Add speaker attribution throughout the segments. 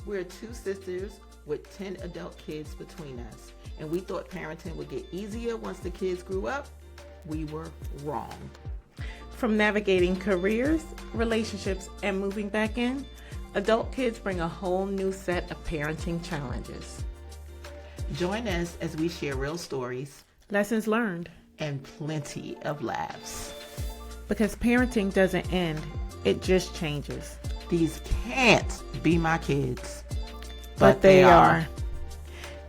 Speaker 1: We're two sisters with 10 adult kids between us, and we thought parenting would get easier once the kids grew up. We were wrong.
Speaker 2: From navigating careers, relationships, and moving back in, adult kids bring a whole new set of parenting challenges.
Speaker 1: Join us as we share real stories,
Speaker 2: Lessons learned.
Speaker 1: and plenty of laughs.
Speaker 2: Because parenting doesn't end, it just changes.
Speaker 1: These can't be my kids,
Speaker 2: But they are.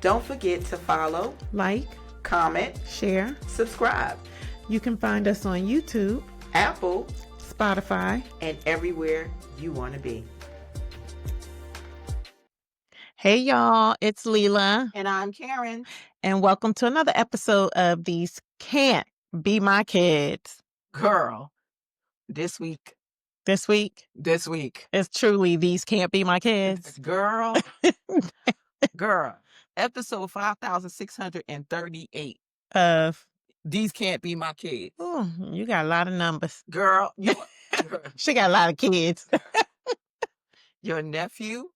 Speaker 1: Don't forget to follow,
Speaker 2: Like,
Speaker 1: comment,
Speaker 2: share.
Speaker 1: subscribe,
Speaker 2: You can find us on YouTube,
Speaker 1: Apple,
Speaker 2: Spotify.
Speaker 1: and everywhere you want to be.
Speaker 2: Hey y'all, it's Leela,
Speaker 1: And I'm Karen.
Speaker 2: and welcome to another episode of These Can't Be My Kids.
Speaker 1: Girl, this week,
Speaker 2: This week is truly These Can't Be My Kids.
Speaker 1: girl, episode 5638.
Speaker 2: Of,
Speaker 1: These can't be my kids.
Speaker 2: oh, you got a lot of numbers.
Speaker 1: Girl,
Speaker 2: She got a lot of kids.
Speaker 1: your nephew.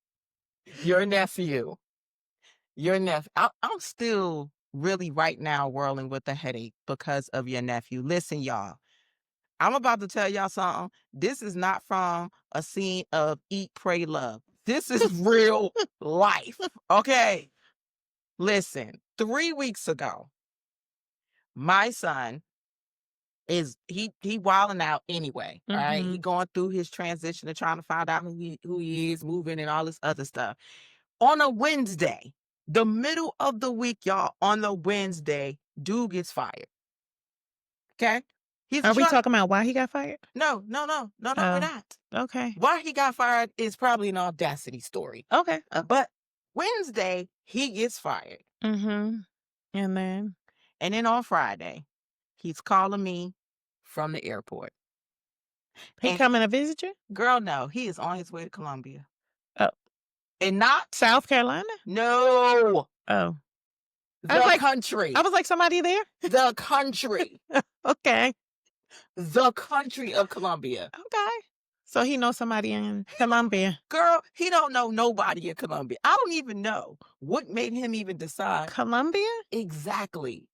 Speaker 1: I'm still really right now whirling with a headache because of your nephew. Listen, y'all, I'm about to tell y'all something. This is not from a scene of Eat, Pray, Love. This is real life, okay? Listen, 3 weeks ago, my son is he wilding out anyway. All right, he going through his transition and trying to find out who he is, moving and all this other stuff. On a Wednesday, the middle of the week, y'all, on the Wednesday, dude gets fired. Okay?
Speaker 2: Are we talking about why he got fired?
Speaker 1: No, we're not.
Speaker 2: Okay.
Speaker 1: Why he got fired is probably an audacity story.
Speaker 2: Okay.
Speaker 1: But Wednesday, he gets fired.
Speaker 2: Mm-hmm. And then?
Speaker 1: And then on Friday, he's calling me from the airport.
Speaker 2: He coming to visit you?
Speaker 1: Girl, no, he is on his way to Colombia.
Speaker 2: Oh.
Speaker 1: And not
Speaker 2: South Carolina?
Speaker 1: No.
Speaker 2: Oh.
Speaker 1: The country.
Speaker 2: I was like, somebody there?
Speaker 1: The country.
Speaker 2: Okay.
Speaker 1: The country of Colombia.
Speaker 2: Okay. So he knows somebody in Colombia.
Speaker 1: Girl, he don't know nobody in Colombia. I don't even know what made him even decide.
Speaker 2: Colombia?
Speaker 1: Exactly.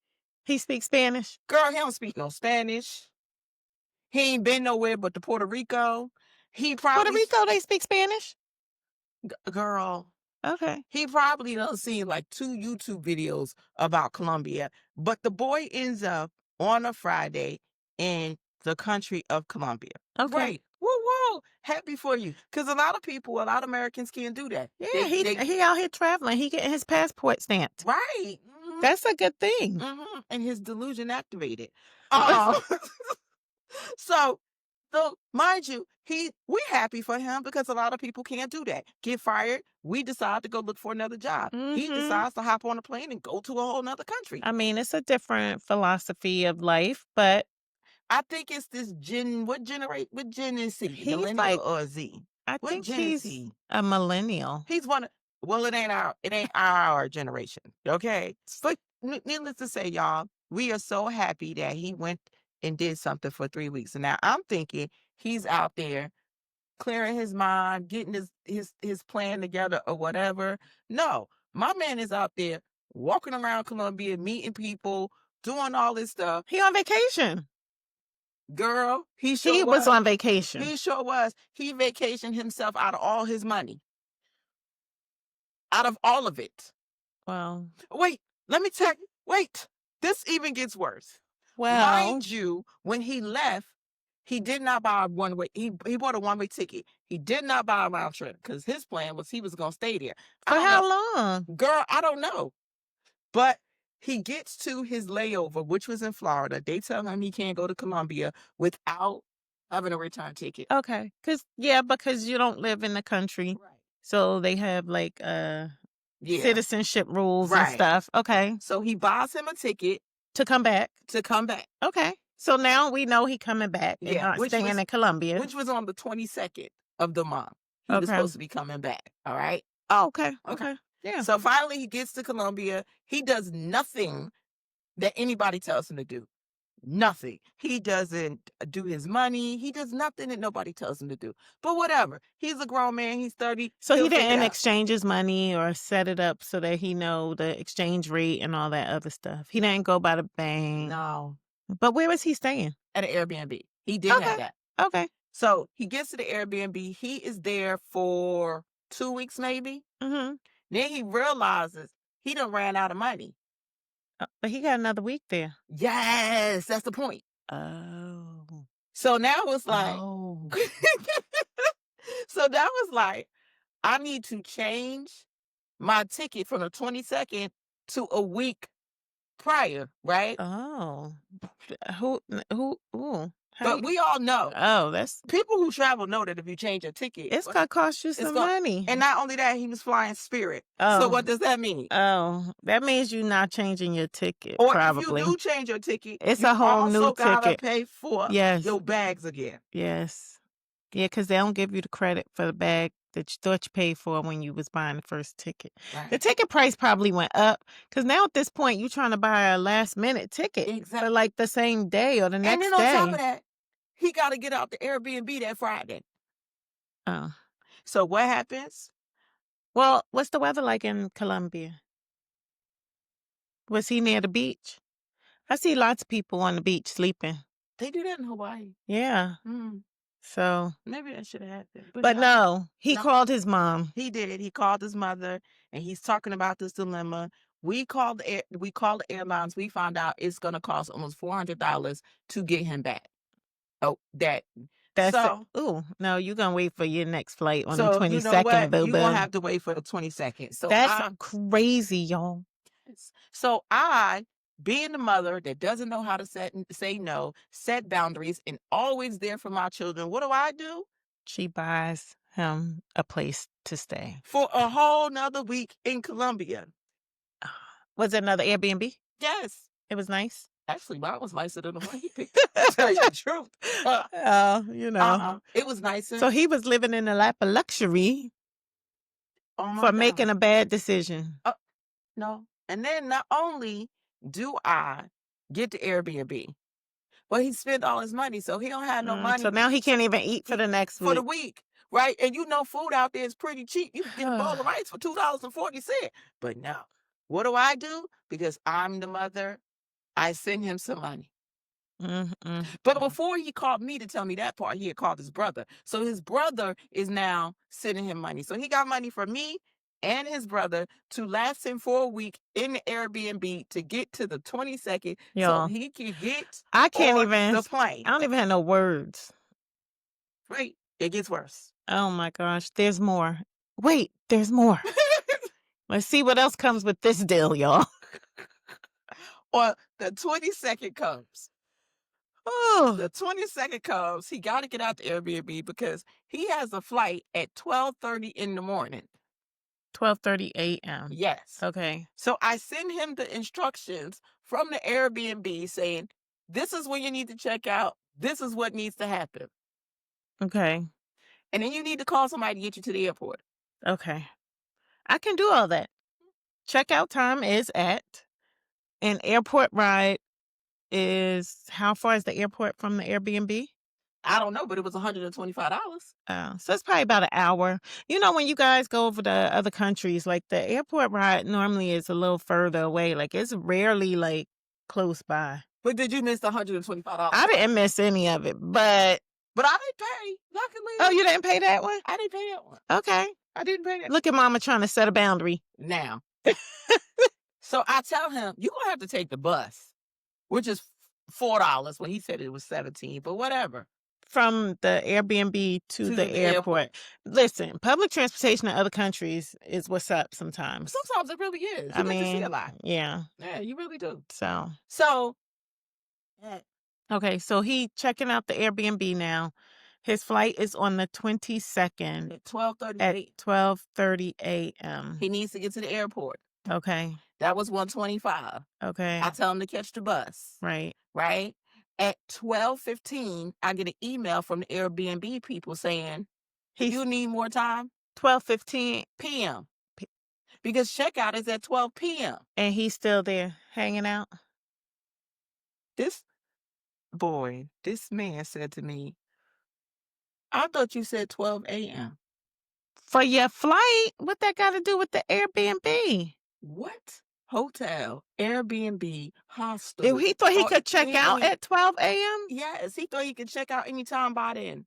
Speaker 2: He speaks Spanish?
Speaker 1: Girl, he don't speak no Spanish. He ain't been nowhere but to Puerto Rico.
Speaker 2: Puerto Rico, they speak Spanish?
Speaker 1: Girl.
Speaker 2: Okay.
Speaker 1: He probably done seen like 2 YouTube videos about Colombia. But the boy ends up on a Friday in the country of Colombia.
Speaker 2: Okay.
Speaker 1: Great. Woo. Happy for you. Because a lot of Americans can't do that.
Speaker 2: Yeah, he out here traveling. He getting his passport stamped.
Speaker 1: Right.
Speaker 2: Mm-hmm. That's a good thing.
Speaker 1: Mm-hmm. And his delusion activated. So, mind you, we're happy for him because a lot of people can't do that. Get fired. We decide to go look for another job.
Speaker 2: Mm-hmm.
Speaker 1: He decides to hop on a plane and go to a whole nother country.
Speaker 2: I mean, it's a different philosophy of life, but
Speaker 1: I think it's this what gen is he?
Speaker 2: He's
Speaker 1: Millennial
Speaker 2: like,
Speaker 1: or Z?
Speaker 2: I
Speaker 1: What
Speaker 2: think
Speaker 1: gen is
Speaker 2: he's
Speaker 1: he?
Speaker 2: a millennial.
Speaker 1: He's well, it ain't our generation. Okay. But needless to say, y'all, we are so happy that he went and did something for 3 weeks. And now I'm thinking he's out there clearing his mind, getting his plan together or whatever. No, my man is out there walking around Colombia, meeting people, doing all this stuff.
Speaker 2: He on vacation.
Speaker 1: Girl, he
Speaker 2: was on vacation.
Speaker 1: He sure was. He vacationed himself out of all his money. Out of all of it.
Speaker 2: Well.
Speaker 1: Wait, let me tell you. Wait, this even gets worse.
Speaker 2: Well.
Speaker 1: Mind you, when he left, he did not buy a one-way. He bought a one-way ticket. He did not buy a round trip because his plan was he was going to stay there.
Speaker 2: For how long?
Speaker 1: Girl, I don't know. But he gets to his layover, which was in Florida. They tell him he can't go to Colombia without having a return ticket.
Speaker 2: Okay. Because you don't live in the country.
Speaker 1: Right.
Speaker 2: So they have like citizenship rules and stuff. Okay.
Speaker 1: So he buys him a ticket.
Speaker 2: To come back. Okay. So now we know he coming back and not staying in Colombia.
Speaker 1: Which was on the 22nd of the month. He was supposed to be coming back. All right?
Speaker 2: Oh, okay. Yeah.
Speaker 1: So finally he gets to Colombia. He does nothing that anybody tells him to do. Nothing. He doesn't do his money. He does nothing that nobody tells him to do. But whatever. He's a grown man. He's 30.
Speaker 2: So
Speaker 1: He'll
Speaker 2: he
Speaker 1: figure it
Speaker 2: didn't
Speaker 1: out.
Speaker 2: exchange his money or set it up so that he know the exchange rate and all that other stuff. He didn't go by the bank.
Speaker 1: No.
Speaker 2: But where was he staying?
Speaker 1: At an Airbnb. He did have
Speaker 2: Okay.
Speaker 1: that.
Speaker 2: Okay.
Speaker 1: So he gets to the Airbnb. He is there for 2 weeks maybe.
Speaker 2: Mm-hmm.
Speaker 1: Then he realizes he done ran out of money.
Speaker 2: But he got another week there.
Speaker 1: Yes, that's the point.
Speaker 2: Oh.
Speaker 1: So now it's like,
Speaker 2: Oh.
Speaker 1: so that was like, I need to change my ticket from the 22nd to a week prior, right?
Speaker 2: Oh. Who? Ooh.
Speaker 1: But we all know,
Speaker 2: Oh, that's
Speaker 1: people who travel know that if you change your ticket,
Speaker 2: it's gonna cost you
Speaker 1: it's
Speaker 2: some
Speaker 1: gonna,
Speaker 2: money.
Speaker 1: and not only that, he was flying Spirit.
Speaker 2: Oh.
Speaker 1: So what does that mean?
Speaker 2: Oh, that means you're not changing your ticket.
Speaker 1: Or
Speaker 2: probably.
Speaker 1: if you do change your ticket,
Speaker 2: It's
Speaker 1: you
Speaker 2: a whole new
Speaker 1: also gotta
Speaker 2: ticket.
Speaker 1: pay for
Speaker 2: Yes.
Speaker 1: your bags again.
Speaker 2: Yes. Yeah, because they don't give you the credit for the bag that you thought you paid for when you was buying the first ticket. The
Speaker 1: Right.
Speaker 2: ticket price probably went up because now at this point you're trying to buy a last minute ticket for
Speaker 1: Exactly.
Speaker 2: like the same day or the
Speaker 1: And
Speaker 2: next
Speaker 1: then on top
Speaker 2: day.
Speaker 1: of that, he got to get out the Airbnb that Friday.
Speaker 2: Oh.
Speaker 1: So what happens?
Speaker 2: Well, what's the weather like in Colombia? Was he near the beach? I see lots of people on the beach sleeping.
Speaker 1: They do that in Hawaii.
Speaker 2: Yeah. So
Speaker 1: Maybe that should have happened.
Speaker 2: But no, he
Speaker 1: No.
Speaker 2: called his mom.
Speaker 1: He did. He called his mother, and he's talking about this dilemma. We called the airlines. We found out it's going to cost almost $400 to get him back. Oh, that's so.
Speaker 2: Ooh, no, you're gonna wait for your next flight on the
Speaker 1: So
Speaker 2: 22nd,
Speaker 1: you know what?
Speaker 2: boo
Speaker 1: You're
Speaker 2: boo.
Speaker 1: gonna have to wait for the 22nd. So
Speaker 2: That's crazy, y'all.
Speaker 1: So I, being the mother that doesn't know how to say no, set boundaries, and always there for my children, what do?
Speaker 2: She buys him a place to stay.
Speaker 1: For a whole nother week in Colombia.
Speaker 2: Was it another Airbnb?
Speaker 1: Yes.
Speaker 2: It was nice.
Speaker 1: Actually, mine was nicer than the one he picked. To tell you the truth. It was nicer.
Speaker 2: So he was living in a lap of luxury for making a bad decision.
Speaker 1: No. And then not only do I get the Airbnb, but he spent all his money, so he don't have no money.
Speaker 2: So now he can't even eat for the next week.
Speaker 1: For the week, right? And you know food out there is pretty cheap. You can get a bowl of rice for $2.40. But no. What do? Because I'm the mother, I send him some money. But before he called me to tell me that part, he had called his brother. So his brother is now sending him money. So he got money from me and his brother to last him for a week in the Airbnb to get to the 22nd. So he can get
Speaker 2: I can't even
Speaker 1: the plane.
Speaker 2: I don't even have no words.
Speaker 1: Wait, it gets worse.
Speaker 2: Oh my gosh, there's more. Wait, there's more. Let's see what else comes with this deal, y'all.
Speaker 1: Or the 22nd comes.
Speaker 2: Oh.
Speaker 1: The 22nd comes. He got to get out the Airbnb because he has a flight at 12:30 in the morning.
Speaker 2: 12:30 a.m.
Speaker 1: Yes.
Speaker 2: Okay.
Speaker 1: So I send him the instructions from the Airbnb saying, this is when you need to check out. This is what needs to happen.
Speaker 2: Okay.
Speaker 1: And then you need to call somebody to get you to the airport.
Speaker 2: Okay. I can do all that. Checkout time is at an airport ride is how far is the airport from the Airbnb?
Speaker 1: I don't know, but it was $125.
Speaker 2: So it's probably about an hour. You know, when you guys go over to other countries, like the airport ride normally is a little further away. Like it's rarely like close by.
Speaker 1: But did you miss the $125?
Speaker 2: I didn't miss any of it, but
Speaker 1: I didn't pay. Luckily.
Speaker 2: Oh, you didn't pay that one?
Speaker 1: I didn't pay that one.
Speaker 2: Okay.
Speaker 1: I didn't pay that.
Speaker 2: Look at mama trying to set a boundary.
Speaker 1: Now. So I tell him, you're going to have to take the bus, which is $4 when he said it was $17, but whatever.
Speaker 2: From the Airbnb to the airport. Listen, public transportation in other countries is what's up sometimes.
Speaker 1: Sometimes it really is. You get to see a lot.
Speaker 2: Yeah.
Speaker 1: Yeah, you really do.
Speaker 2: So okay, so he checking out the Airbnb now. His flight is on the 22nd
Speaker 1: at 12:30
Speaker 2: at 12:30 a.m.
Speaker 1: He needs to get to the airport.
Speaker 2: Okay.
Speaker 1: That was $125.
Speaker 2: Okay.
Speaker 1: I tell him to catch the bus.
Speaker 2: Right.
Speaker 1: Right? At 12:15, I get an email from the Airbnb people saying, you need more time?
Speaker 2: 12:15
Speaker 1: p.m. Because checkout is at 12 p.m.
Speaker 2: And he's still there hanging out?
Speaker 1: This Boy, this man said to me, "I thought you said 12 a.m."
Speaker 2: For your flight? What that got to do with the Airbnb?
Speaker 1: What? Hotel, Airbnb, hostel,
Speaker 2: He thought he
Speaker 1: or
Speaker 2: could check out
Speaker 1: any
Speaker 2: at 12 a.m.?
Speaker 1: yes, he thought he could check out anytime by then.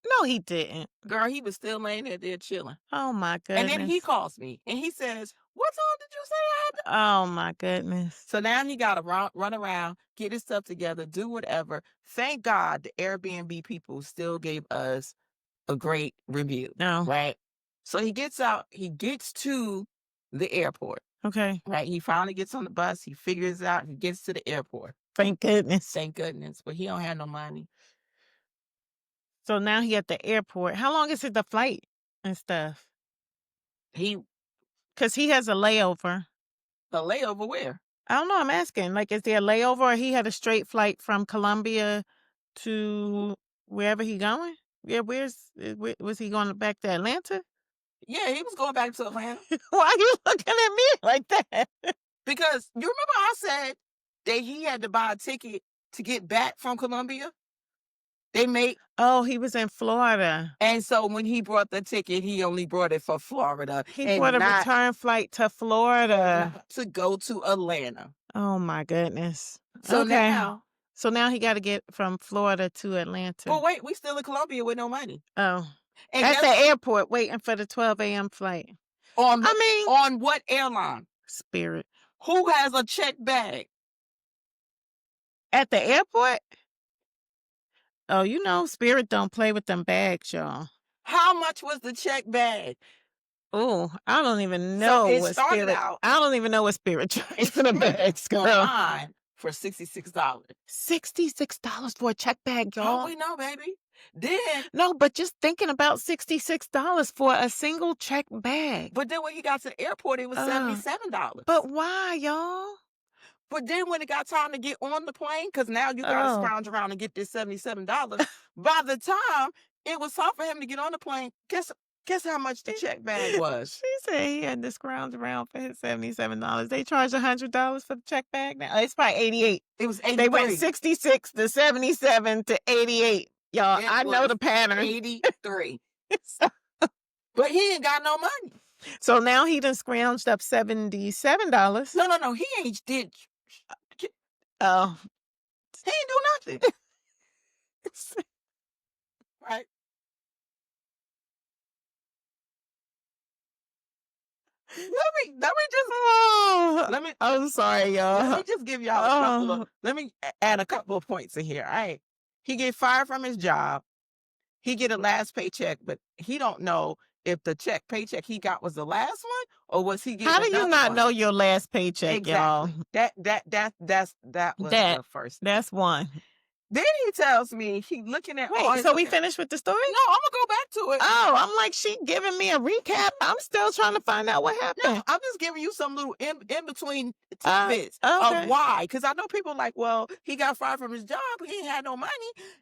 Speaker 2: No, he didn't.
Speaker 1: Girl, he was still laying there chilling.
Speaker 2: Oh my
Speaker 1: And then he
Speaker 2: goodness.
Speaker 1: calls me and he says, "What time did you say I had to?"
Speaker 2: Oh my goodness.
Speaker 1: So now he got to run around, get his stuff together, do whatever. Thank God the Airbnb people still gave us a great review,
Speaker 2: No.
Speaker 1: right? So he gets out, he gets to the airport,
Speaker 2: Okay.
Speaker 1: right? He finally gets on the bus, he figures out, he gets to the airport.
Speaker 2: Thank goodness.
Speaker 1: Thank goodness, but he don't have no money.
Speaker 2: So now he at the airport. How long is it the flight and stuff?
Speaker 1: He
Speaker 2: Because he has a layover.
Speaker 1: The layover where?
Speaker 2: I don't know. I'm asking. Like, is there a layover or he had a straight flight from Colombia to wherever he going? Yeah, was he going back to Atlanta?
Speaker 1: Yeah, he was going back to Atlanta
Speaker 2: Why are you looking at me like that?
Speaker 1: because you remember I said that he had to buy a ticket to get back from Colombia. They made
Speaker 2: Oh, he was in Florida.
Speaker 1: And so when he brought the ticket, he only brought it for Florida
Speaker 2: He bought
Speaker 1: and
Speaker 2: a return flight to Florida.
Speaker 1: not to go to Atlanta.
Speaker 2: Oh my goodness.
Speaker 1: So
Speaker 2: Okay.
Speaker 1: now,
Speaker 2: So now he got to get from Florida to Atlanta.
Speaker 1: but wait, we still in Colombia with no money.
Speaker 2: Oh,
Speaker 1: And
Speaker 2: at the
Speaker 1: guess
Speaker 2: airport waiting for the 12 a.m. flight.
Speaker 1: on
Speaker 2: I mean,
Speaker 1: on what airline?
Speaker 2: Spirit.
Speaker 1: Who has a check bag?
Speaker 2: At the airport? Oh, you know, Spirit don't play with them bags, y'all.
Speaker 1: How much was the check bag?
Speaker 2: Oh, I don't even
Speaker 1: So
Speaker 2: know
Speaker 1: it
Speaker 2: what
Speaker 1: started
Speaker 2: Spirit.
Speaker 1: out
Speaker 2: I don't even know what Spirit charges for the bags, girl.
Speaker 1: online for $66.
Speaker 2: $66 for a check bag,
Speaker 1: Oh,
Speaker 2: y'all.
Speaker 1: we know, baby. Then,
Speaker 2: No, but just thinking about $66 for a single check bag.
Speaker 1: but then when he got to the airport, it was $77.
Speaker 2: But why, y'all?
Speaker 1: But then when it got time to get on the plane, because now you got to
Speaker 2: Oh.
Speaker 1: scrounge around and get this $77. By the time it was time for him to get on the plane, guess how much the check bag was?
Speaker 2: She said he had to scrounge around for his $77. They charge $100 for the check bag now. It's probably 88.
Speaker 1: It was 83.
Speaker 2: They went 66 to 77 to 88. Y'all, I know the pattern.
Speaker 1: 83. But he ain't got no money.
Speaker 2: So now he done scrounged up $77.
Speaker 1: No. He ain't did.
Speaker 2: Oh.
Speaker 1: He ain't do nothing. Right? Let me
Speaker 2: I'm sorry, y'all.
Speaker 1: let me just give y'all a couple of let me add a couple of points in here. All right. He get fired from his job. He get a last paycheck, but he don't know if the paycheck he got was the last one or was he getting
Speaker 2: How do you
Speaker 1: another
Speaker 2: not
Speaker 1: one?
Speaker 2: know your last paycheck, y'all?
Speaker 1: Exactly. That was the first.
Speaker 2: That's one.
Speaker 1: Then he tells me he looking at all
Speaker 2: Wait,
Speaker 1: his
Speaker 2: so we finished with the story?
Speaker 1: No, I'm gonna go back to it.
Speaker 2: Oh, I'm like, she giving me a recap. I'm still trying to find out what
Speaker 1: No,
Speaker 2: happened.
Speaker 1: I'm just giving you some little in between
Speaker 2: Uh,
Speaker 1: tidbits
Speaker 2: okay.
Speaker 1: of why. Because I know people like, well, he got fired from his job, he ain't had no money,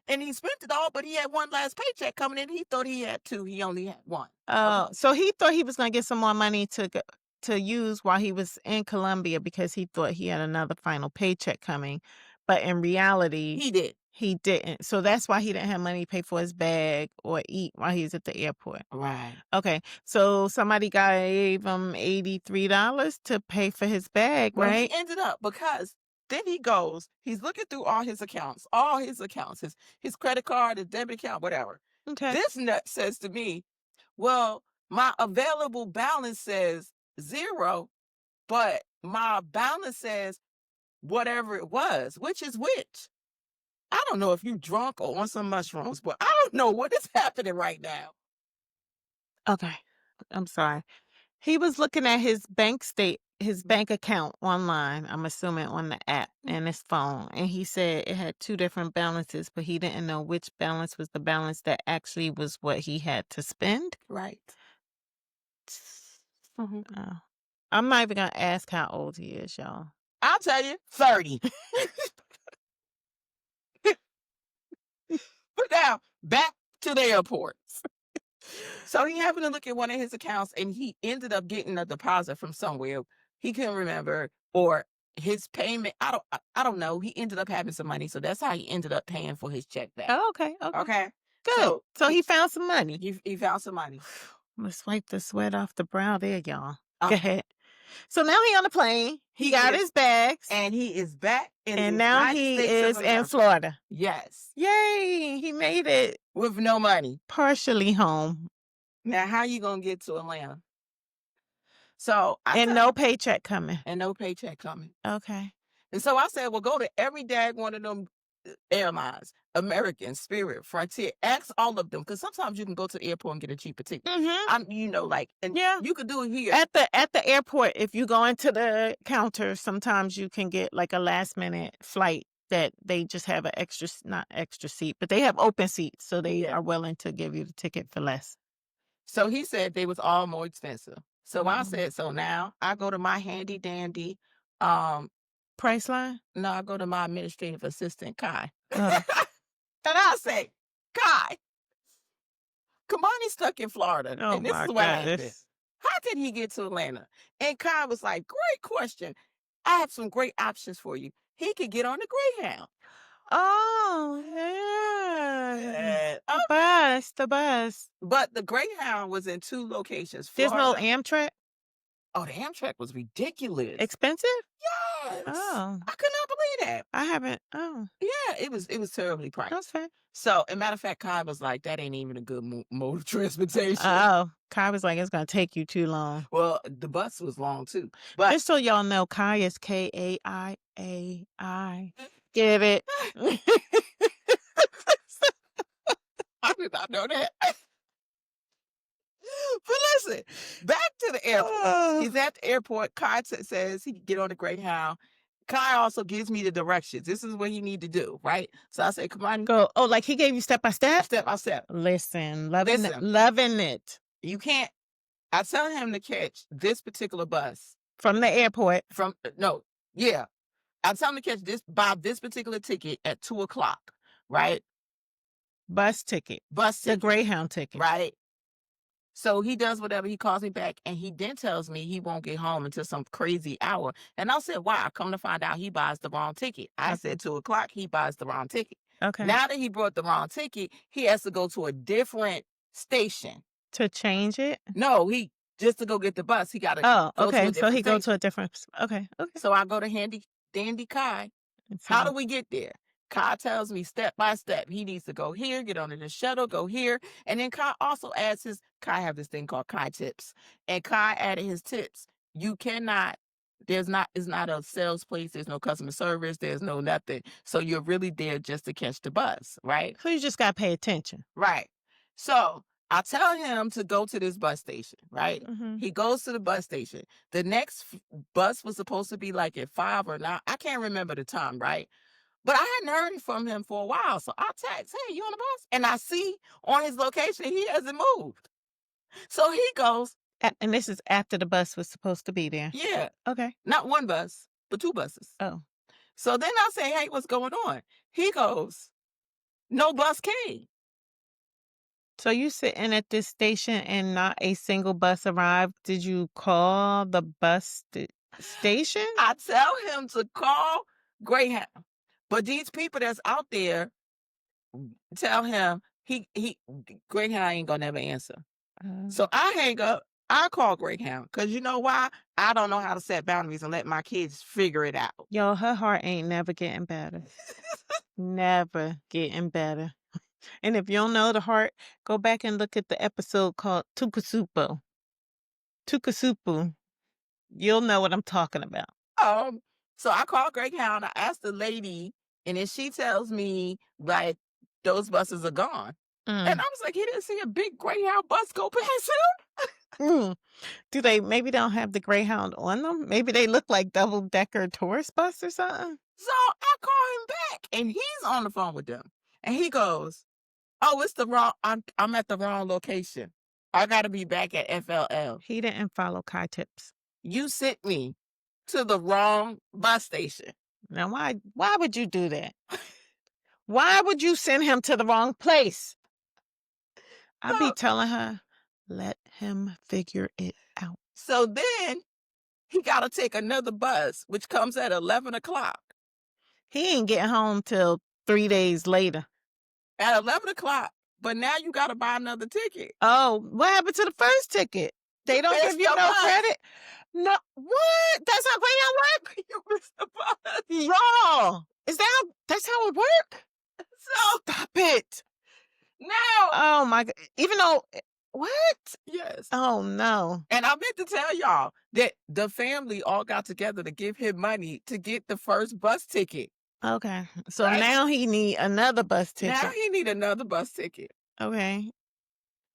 Speaker 1: and he spent it all, but he had one last paycheck coming in. He thought he had two. He only had one.
Speaker 2: Oh, so he thought he was going to get some more money to use while he was in Colombia because he thought he had another final paycheck coming. But in reality,
Speaker 1: He did.
Speaker 2: he didn't. So that's why he didn't have money to pay for his bag or eat while he was at the airport.
Speaker 1: Right.
Speaker 2: Okay. So somebody gave him $83 to pay for his bag,
Speaker 1: Well,
Speaker 2: right?
Speaker 1: he ended up because then he's looking through all his accounts, his credit card, his debit account, whatever.
Speaker 2: Okay.
Speaker 1: This nut says to me, well, my available balance says 0, but my balance says whatever it was, which is which. I don't know if you drunk or on some mushrooms, but I don't know what is happening right now.
Speaker 2: Okay. I'm sorry. He was looking at his bank account online, I'm assuming on the app and his phone. And he said it had two different balances, but he didn't know which balance was the balance that actually was what he had to spend.
Speaker 1: Right.
Speaker 2: Oh. I'm not even going to ask how old he is, y'all.
Speaker 1: I'll tell you, 30. But now, back to the airport. So he happened to look at one of his accounts and he ended up getting a deposit from somewhere. He couldn't remember, or his payment, I don't know. He ended up having some money, so that's how he ended up paying for his check back.
Speaker 2: Oh, okay. Okay.
Speaker 1: Okay.
Speaker 2: Good. So
Speaker 1: he
Speaker 2: he found some money.
Speaker 1: he found some money.
Speaker 2: Let's wipe the sweat off the brow there, y'all.
Speaker 1: Uh,
Speaker 2: Go ahead. So now he on the plane. He got
Speaker 1: is-
Speaker 2: his bags.
Speaker 1: and he is back in
Speaker 2: And
Speaker 1: the
Speaker 2: now
Speaker 1: United
Speaker 2: he
Speaker 1: States
Speaker 2: is
Speaker 1: of
Speaker 2: in
Speaker 1: America.
Speaker 2: Florida.
Speaker 1: Yes,
Speaker 2: Yay. He made it
Speaker 1: with no money.
Speaker 2: partially home.
Speaker 1: Now, how you gonna get to Atlanta? So
Speaker 2: And no paycheck coming.
Speaker 1: and no paycheck coming.
Speaker 2: Okay.
Speaker 1: And so I said, well, go to every dag one of them airlines, American, Spirit, Frontier. Ask all of them, because sometimes you can go to the airport and get a cheaper ticket.
Speaker 2: Mm-hmm.
Speaker 1: And
Speaker 2: Yeah.
Speaker 1: you could do it here.
Speaker 2: At the airport, if you go into the counter, sometimes you can get like a last minute flight that they just have an not extra seat, but they have open seats, so they are willing to give you the ticket for less.
Speaker 1: So he said they was all more expensive. So I said, so now I go to my handy dandy,
Speaker 2: Priceline?
Speaker 1: no, I go to my administrative assistant, Kai.
Speaker 2: Oh.
Speaker 1: And I say, Kai, Kamoni's stuck in Florida.
Speaker 2: Oh
Speaker 1: and this
Speaker 2: my
Speaker 1: is what happened.
Speaker 2: goodness.
Speaker 1: How did he get to Atlanta? And Kai was like, great question. I have some great options for you. He could get on the Greyhound.
Speaker 2: Oh, yeah.
Speaker 1: And,
Speaker 2: The bus.
Speaker 1: but the Greyhound was in 2 locations.
Speaker 2: There's no
Speaker 1: Florida.
Speaker 2: Amtrak?
Speaker 1: Oh, the Amtrak was ridiculous.
Speaker 2: Expensive?
Speaker 1: Yes.
Speaker 2: Oh.
Speaker 1: I could not believe that.
Speaker 2: I haven't. Oh.
Speaker 1: Yeah, it was terribly priced.
Speaker 2: Okay.
Speaker 1: So, as a matter of fact, Kai was like, that ain't even a good mode of transportation.
Speaker 2: Oh. Kai was like, it's going to take you too long.
Speaker 1: Well, the bus was long too. But
Speaker 2: just so y'all know, Kai is Kaiai. Get it?
Speaker 1: I did not know that. But listen, back to the airport. He's at the airport. Kai says he can get on the Greyhound. Kai also gives me the directions. This is what he need to do, right? So I say, come on.
Speaker 2: Go. Oh, like he gave you step by step?
Speaker 1: Step by step.
Speaker 2: Listen, loving it.
Speaker 1: You can't. I tell him to catch this particular bus.
Speaker 2: From the airport?
Speaker 1: Yeah. I tell him to catch buy this particular ticket at 2:00, right?
Speaker 2: Bus ticket. The Greyhound ticket.
Speaker 1: Right. So he does whatever. He calls me back, and he then tells me he won't get home until some crazy hour. And I said, why? I come to find out he buys the wrong ticket. I said 2:00, he buys the wrong ticket.
Speaker 2: Okay.
Speaker 1: Now that he brought the wrong ticket, he has to go to a different station.
Speaker 2: To change it?
Speaker 1: No, just to go get the bus, he got to
Speaker 2: Oh,
Speaker 1: go
Speaker 2: okay.
Speaker 1: to a
Speaker 2: So he
Speaker 1: different
Speaker 2: go
Speaker 1: station.
Speaker 2: to a different. Okay.
Speaker 1: So I go to handy dandy Kai. How do we get there? Kai tells me step by step. He needs to go here, get on the shuttle, go here. And then Kai also adds Kai have this thing called Kai tips. And Kai added his tips. You cannot, it's not a sales place. There's no customer service. There's no nothing. So you're really there just to catch the bus, right?
Speaker 2: So you just got to pay attention.
Speaker 1: Right. So I tell him to go to this bus station, right?
Speaker 2: Mm-hmm.
Speaker 1: He goes to the bus station. The next bus was supposed to be like at 5 or 9. I can't remember the time, right? But I hadn't heard from him for a while. So I text, hey, you on the bus? And I see on his location he hasn't moved. So he goes.
Speaker 2: And this is after the bus was supposed to be there.
Speaker 1: Yeah.
Speaker 2: Okay.
Speaker 1: Not one bus, but 2 buses.
Speaker 2: Oh.
Speaker 1: So then I say, hey, what's going on? He goes, no bus came.
Speaker 2: So you sitting at this station and not a single bus arrived. Did you call the bus station?
Speaker 1: I tell him to call Greyhound. But these people that's out there tell him Greyhound ain't gonna never answer. So I hang up. I call Greyhound because you know why? I don't know how to set boundaries and let my kids figure it out.
Speaker 2: Yo, her heart ain't never getting better. Never getting better. And if you don't know the heart, go back and look at the episode called Tukasupo. Tukasupu. You'll know what I'm talking about.
Speaker 1: So I call Greyhound. I ask the lady, and then she tells me like those buses are gone. And I was like, he didn't see a big Greyhound bus go past him.
Speaker 2: Do they maybe don't have the Greyhound on them? Maybe they look like double-decker tourist bus or something?
Speaker 1: So I call him back, and he's on the phone with them. And he goes, oh, it's the wrong, I'm at the wrong location. I got to be back at FLL.
Speaker 2: He didn't follow Kai tips.
Speaker 1: You sent me to the wrong bus station.
Speaker 2: Now, why would you do that? Why would you send him to the wrong place? I'd be telling her, let him figure it out.
Speaker 1: So then he gotta take another bus, which comes at 11 o'clock.
Speaker 2: He ain't getting home till 3 days later.
Speaker 1: At 11 o'clock, but now you gotta buy another ticket.
Speaker 2: Oh, what happened to the first ticket? They
Speaker 1: You
Speaker 2: don't give
Speaker 1: missed
Speaker 2: you
Speaker 1: the
Speaker 2: no
Speaker 1: bus.
Speaker 2: credit? No, what? That's how paying work?
Speaker 1: You missed the bus.
Speaker 2: Y'all, is that's how it work?
Speaker 1: So
Speaker 2: Stop it.
Speaker 1: now,
Speaker 2: Oh my god. Even though what?
Speaker 1: yes.
Speaker 2: Oh no.
Speaker 1: And I meant to tell y'all that the family all got together to give him money to get the first bus ticket,
Speaker 2: Okay. So
Speaker 1: right?
Speaker 2: now he need another bus
Speaker 1: Now
Speaker 2: ticket.
Speaker 1: he need another bus ticket.
Speaker 2: Okay.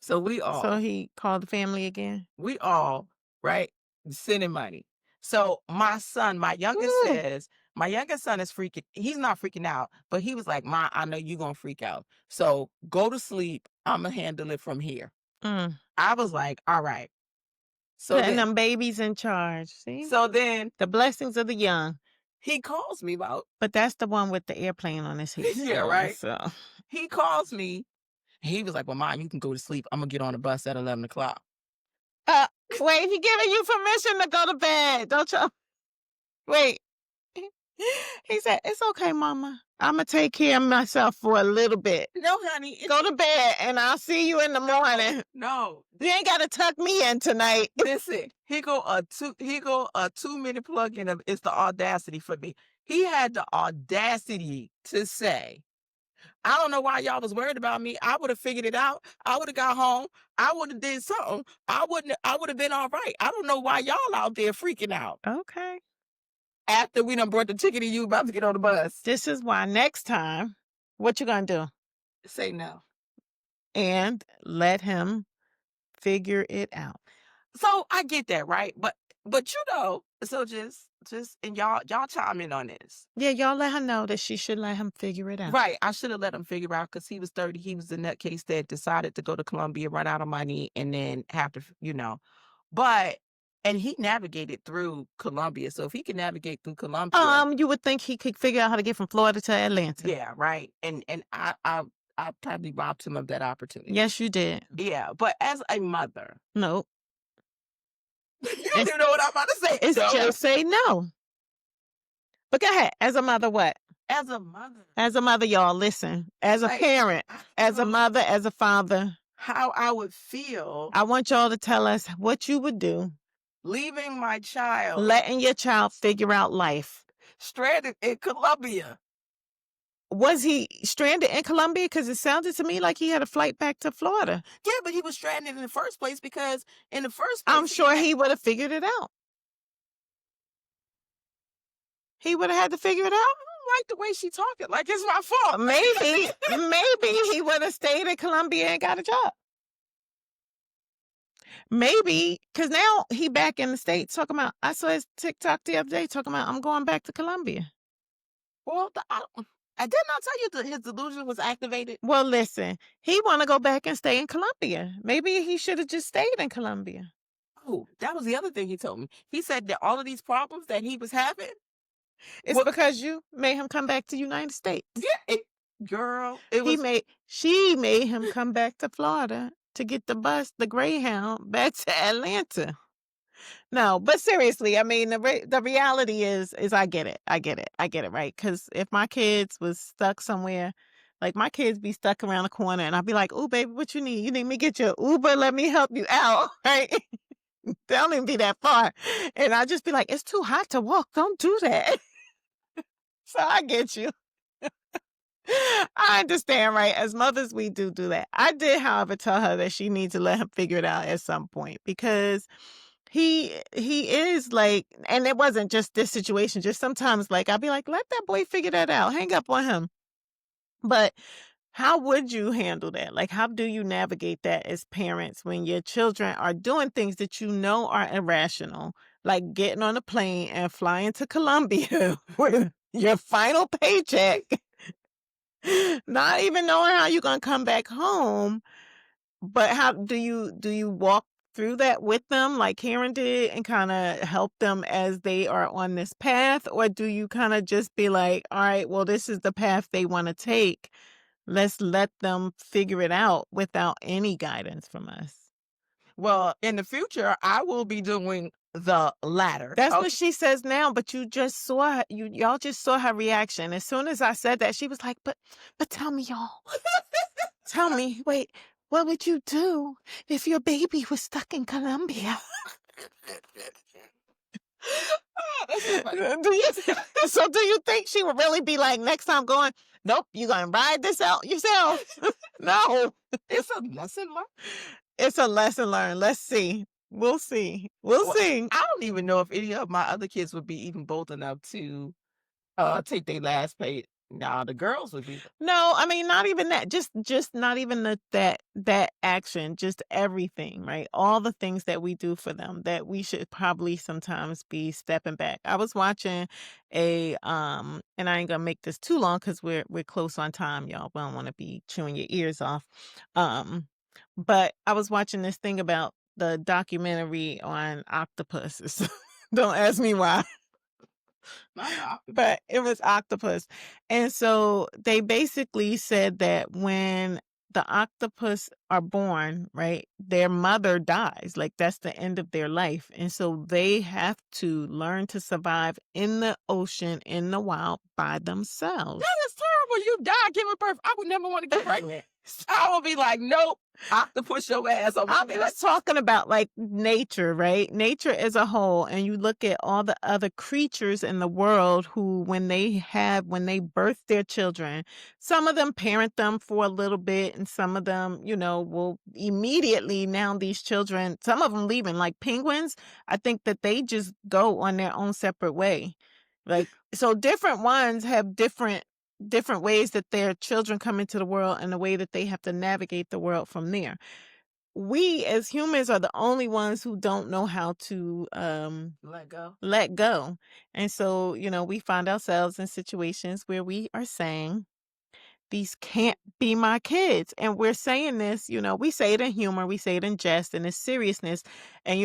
Speaker 1: So
Speaker 2: So he called the family again.
Speaker 1: we all, right, sending money. So my son,
Speaker 2: Mm,
Speaker 1: my youngest son is freaking, he's not freaking out, but he was like, "Ma, I know you're gonna freak out. So go to sleep. I'ma handle it from here."
Speaker 2: mm.
Speaker 1: I was like, all right. So
Speaker 2: Putting
Speaker 1: then
Speaker 2: them babies in charge. See?
Speaker 1: so then
Speaker 2: The blessings of the young.
Speaker 1: he calls me about,
Speaker 2: But that's the one with the airplane on his head.
Speaker 1: yeah,
Speaker 2: So,
Speaker 1: right.
Speaker 2: so.
Speaker 1: He calls me. He was like, "Well, Mom, you can go to sleep. I'm gonna get on the bus at 11 o'clock."
Speaker 2: Uh, wait, he giving you permission to go to bed. Don't you? Wait. He said, "It's okay, Mama. I'm gonna take care of myself for a little bit.
Speaker 1: No, honey,
Speaker 2: Go to bed, and I'll see you in the morning.
Speaker 1: no.
Speaker 2: You ain't gotta tuck me in tonight."
Speaker 1: Listen, he go a 2 minute plug in of it's the audacity for me. He had the audacity to say, "I don't know why y'all was worried about me. I would have figured it out. I would have got home. I would have did something. I would have been all right. I don't know why y'all out there freaking out."
Speaker 2: Okay.
Speaker 1: After we done brought the ticket and you about to get on the bus.
Speaker 2: This is why next time, what you gonna do?
Speaker 1: Say no.
Speaker 2: And let him figure it out.
Speaker 1: So I get that, right? But so just and y'all chime in on this.
Speaker 2: Yeah, y'all let her know that she should let him figure it out.
Speaker 1: Right. I should have let him figure out because he was 30. He was the nutcase that decided to go to Colombia, run out of money, and then have to, But and he navigated through Colombia. So if he can navigate through Colombia,
Speaker 2: You would think he could figure out how to get from Florida to Atlanta.
Speaker 1: yeah, right. And I probably robbed him of that opportunity.
Speaker 2: Yes, you did.
Speaker 1: Yeah. But as a mother,
Speaker 2: No,
Speaker 1: you don't
Speaker 2: it's,
Speaker 1: even know what I'm about to say.
Speaker 2: it's
Speaker 1: Joe.
Speaker 2: just say no. But go ahead. As a mother, what?
Speaker 1: As a mother,
Speaker 2: As a mother, y'all listen. As a
Speaker 1: like,
Speaker 2: parent,
Speaker 1: I
Speaker 2: as a
Speaker 1: don't know
Speaker 2: mother, as a father,
Speaker 1: how I would feel
Speaker 2: I want y'all to tell us what you would do,
Speaker 1: leaving my child
Speaker 2: letting your child figure out life.
Speaker 1: stranded in Colombia.
Speaker 2: Was he stranded in Colombia? Because it sounded to me like he had a flight back to Florida.
Speaker 1: Yeah, but he was stranded in the first place because in the first
Speaker 2: I'm
Speaker 1: place
Speaker 2: sure he would have figured it out. He would have had to figure it out.
Speaker 1: I don't like the way she talking. Like it's my fault.
Speaker 2: Maybe he would have stayed in Colombia and got a job. Maybe, because now he back in the States talking about, I saw his TikTok the other day talking about, I'm going back to Colombia.
Speaker 1: Well, I did not tell you that his delusion was activated.
Speaker 2: Well, listen, he want to go back and stay in Colombia. Maybe he should have just stayed in Colombia.
Speaker 1: Oh, that was the other thing he told me. He said that all of these problems that he was having,
Speaker 2: It's
Speaker 1: well,
Speaker 2: because you made him come back to United States.
Speaker 1: yeah, girl, it was.
Speaker 2: She made him come back to Florida to get the Greyhound back to Atlanta. No, but seriously, I mean, the reality is I get it. I get it, right? Because if my kids was stuck somewhere, like my kids be stuck around the corner, and I'd be like, "Oh, baby, what you need? You need me to get you an Uber? Let me help you out," right? They don't even be that far, and I just be like, "It's too hot to walk. Don't do that." So I get you. I understand, right? As mothers, we do that. I did, however, tell her that she needs to let him figure it out at some point because he is like, and it wasn't just this situation. Just sometimes, like I'd be like, let that boy figure that out. Hang up on him. But how would you handle that? Like, how do you navigate that as parents when your children are doing things that you know are irrational, like getting on a plane and flying to Colombia with your final paycheck? Not even knowing how you're gonna come back home, but how do you walk through that with them like Karen did and kind of help them as they are on this path, or do you kind of just be like, all right, well, this is the path they want to take. Let's let them figure it out without any guidance from us.
Speaker 1: Well, in the future, I will be doing the latter.
Speaker 2: That's what
Speaker 1: Okay.
Speaker 2: she says now, but you just saw her, y'all just saw her reaction. As soon as I said that, she was like, but tell me, y'all. Tell me, wait, what would you do if your baby was stuck in Colombia?
Speaker 1: Oh, that's so funny.
Speaker 2: So do you think she would really be like next time going, nope, you're gonna ride this out yourself? No.
Speaker 1: It's a lesson learned.
Speaker 2: It's a lesson learned. Let's see. We'll see. We'll
Speaker 1: Well,
Speaker 2: see.
Speaker 1: I don't even know if any of my other kids would be even bold enough to take their last pay. Nah, the girls would be.
Speaker 2: No, I mean not even that. Just not even that action, just everything, right? All the things that we do for them that we should probably sometimes be stepping back. I was watching and I ain't gonna make this too long because we're close on time, y'all. We don't want to be chewing your ears off. But I was watching this thing about the documentary on octopuses. Don't ask me why. But it was octopus. And so they basically said that when the octopus are born, right, their mother dies. Like that's the end of their life. And so they have to learn to survive in the ocean, in the wild by themselves.
Speaker 1: That is terrible. You die giving birth. I would never want to get pregnant. I would be like, nope, octopus your ass on my
Speaker 2: I'm just talking about like nature, right? Nature as a whole. And you look at all the other creatures in the world who, when they birth their children, some of them parent them for a little bit and some of them, will immediately now these children, some of them leaving like penguins. I think that they just go on their own separate way. Like, so different ones have different ways that their children come into the world and the way that they have to navigate the world from there. We as humans are the only ones who don't know how to let go. And so, we find ourselves in situations where we are saying, these can't be my kids. And we're saying this, we say it in humor, we say it in jest and in seriousness. And,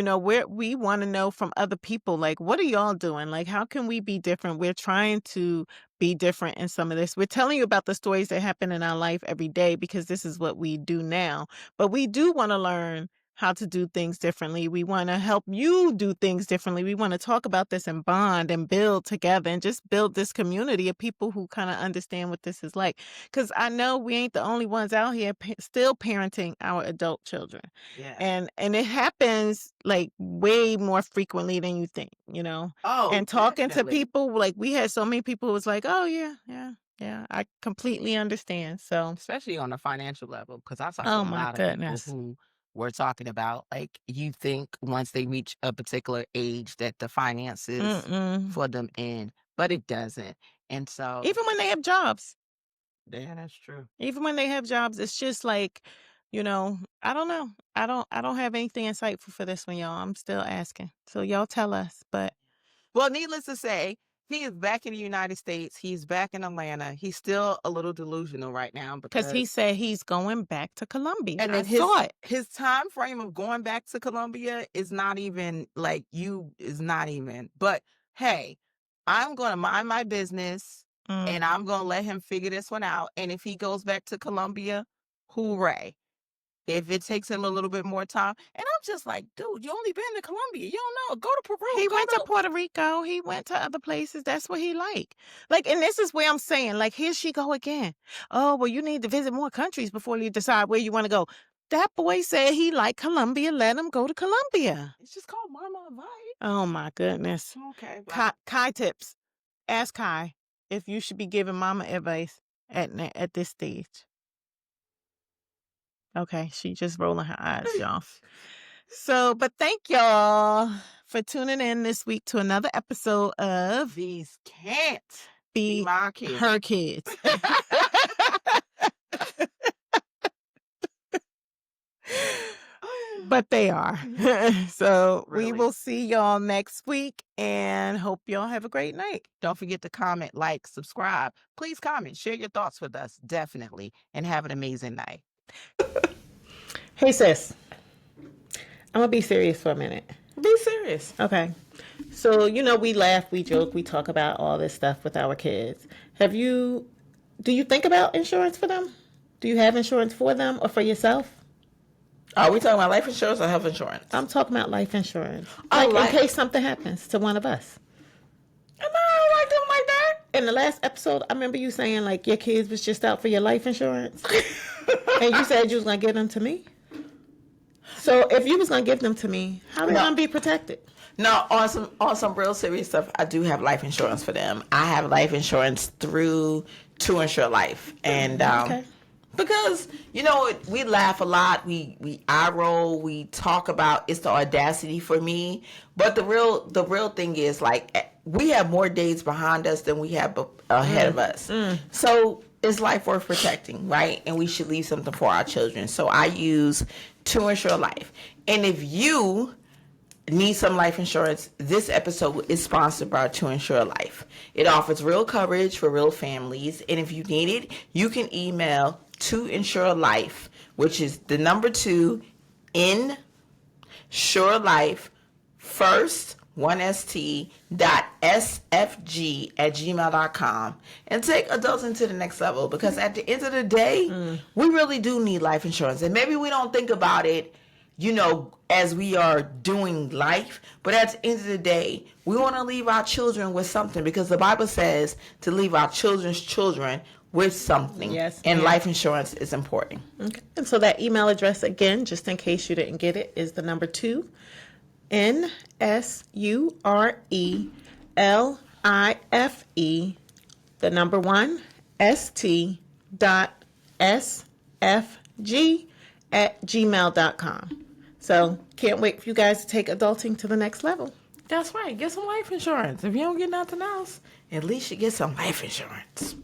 Speaker 2: we want to know from other people, like, what are y'all doing? Like, how can we be different? We're trying to be different in some of this. We're telling you about the stories that happen in our life every day because this is what we do now. But we do want to learn how to do things differently. We want to help you do things differently. We want to talk about this and bond and build together and just build this community of people who kind of understand what this is like. Because I know we ain't the only ones out here still parenting our adult children.
Speaker 1: Yeah.
Speaker 2: And it happens like way more frequently than you think,
Speaker 1: Oh,
Speaker 2: and talking
Speaker 1: definitely.
Speaker 2: to people, like we had so many people who was like, oh yeah, I completely understand. So
Speaker 1: Especially on a financial level, because I talk to
Speaker 2: oh
Speaker 1: a
Speaker 2: my
Speaker 1: lot of people
Speaker 2: goodness.
Speaker 1: who we're talking about, like, you think once they reach a particular age that the finances for them end, but it doesn't. And so,
Speaker 2: Even when they have jobs.
Speaker 1: yeah, that's true.
Speaker 2: Even when they have jobs, it's just like, I don't know. I don't have anything insightful for this one, y'all. I'm still asking. So y'all tell us. But
Speaker 1: Well, needless to say, he is back in the United States. He's back in Atlanta. He's still a little delusional right now
Speaker 2: because he
Speaker 1: because,
Speaker 2: said he's going back to Colombia.
Speaker 1: and
Speaker 2: I
Speaker 1: then his
Speaker 2: saw it.
Speaker 1: his time frame of going back to Colombia is not even like is not even. But hey, I'm going to mind my business and I'm going to let him figure this one out. And if he goes back to Colombia, hooray. If it takes him a little bit more time, and I'm just like, dude, you only been to Colombia. You don't know. Go to Peru.
Speaker 2: He
Speaker 1: Go
Speaker 2: went to
Speaker 1: to
Speaker 2: Puerto Rico. He went to other places. That's what he like. Like, and this is where I'm saying, like, here she go again. Oh, well, you need to visit more countries before you decide where you want to go. That boy said he liked Colombia. Let him go to Colombia.
Speaker 1: It's just called Mama Advice.
Speaker 2: Oh my goodness.
Speaker 1: Okay.
Speaker 2: Kai tips. Ask Kai if you should be giving mama advice at this stage. Okay, she just rolling her eyes, y'all. So, but thank y'all for tuning in this week to another episode of
Speaker 1: These can't
Speaker 2: Be
Speaker 1: my kids.
Speaker 2: Her Kids. But they are. So we
Speaker 1: Really.
Speaker 2: will see y'all next week and hope y'all have a great night.
Speaker 1: Don't forget to comment, like, subscribe. Please comment, share your thoughts with us, definitely, and have an amazing night.
Speaker 2: Hey, sis. I'm going to be serious for a minute.
Speaker 1: Be serious.
Speaker 2: Okay. So, we laugh, we joke, we talk about all this stuff with our kids. Do you think about insurance for them? Do you have insurance for them or for yourself?
Speaker 1: Are we talking about life insurance or health insurance?
Speaker 2: I'm talking about life insurance.
Speaker 1: Oh,
Speaker 2: Like, in case something happens to one of us.
Speaker 1: And I don't like them like that.
Speaker 2: In the last episode, I remember you saying, like, your kids was just out for your life insurance. And you said you was going to give them to me. So if you was going to give them to me, how they going to be protected?
Speaker 1: No, on some real serious stuff, I do have life insurance for them. I have life insurance through To Insure Life. And
Speaker 2: Okay.
Speaker 1: because, you know, we laugh a lot, we eye roll, we talk about it's the audacity for me. But the real thing is, like, we have more days behind us than we have ahead of us. So is life worth protecting, right? And we should leave something for our children. So I use To Insure Life. And if you need some life insurance, this episode is sponsored by To Insure Life. It offers real coverage for real families. And if you need it, you can email To Insure Life, which is the number 2 in Sure Life first, 1st.sfg@gmail.com, and take adulting to the next level, because at the end of the day, we really do need life insurance. And maybe we don't think about it, you know, as we are doing life, but at the end of the day, we want to leave our children with something, because the Bible says to leave our children's children with something.
Speaker 2: Yes,
Speaker 1: and
Speaker 2: ma'am.
Speaker 1: life insurance is important.
Speaker 2: Okay. And so that email address, again, just in case you didn't get it, is the number 2, NSURELIFE, the number 1, ST.SFG@gmail.com. So can't wait for you guys to take adulting to the next level.
Speaker 1: That's right. Get some life insurance. If you don't get nothing else, at least you get some life insurance.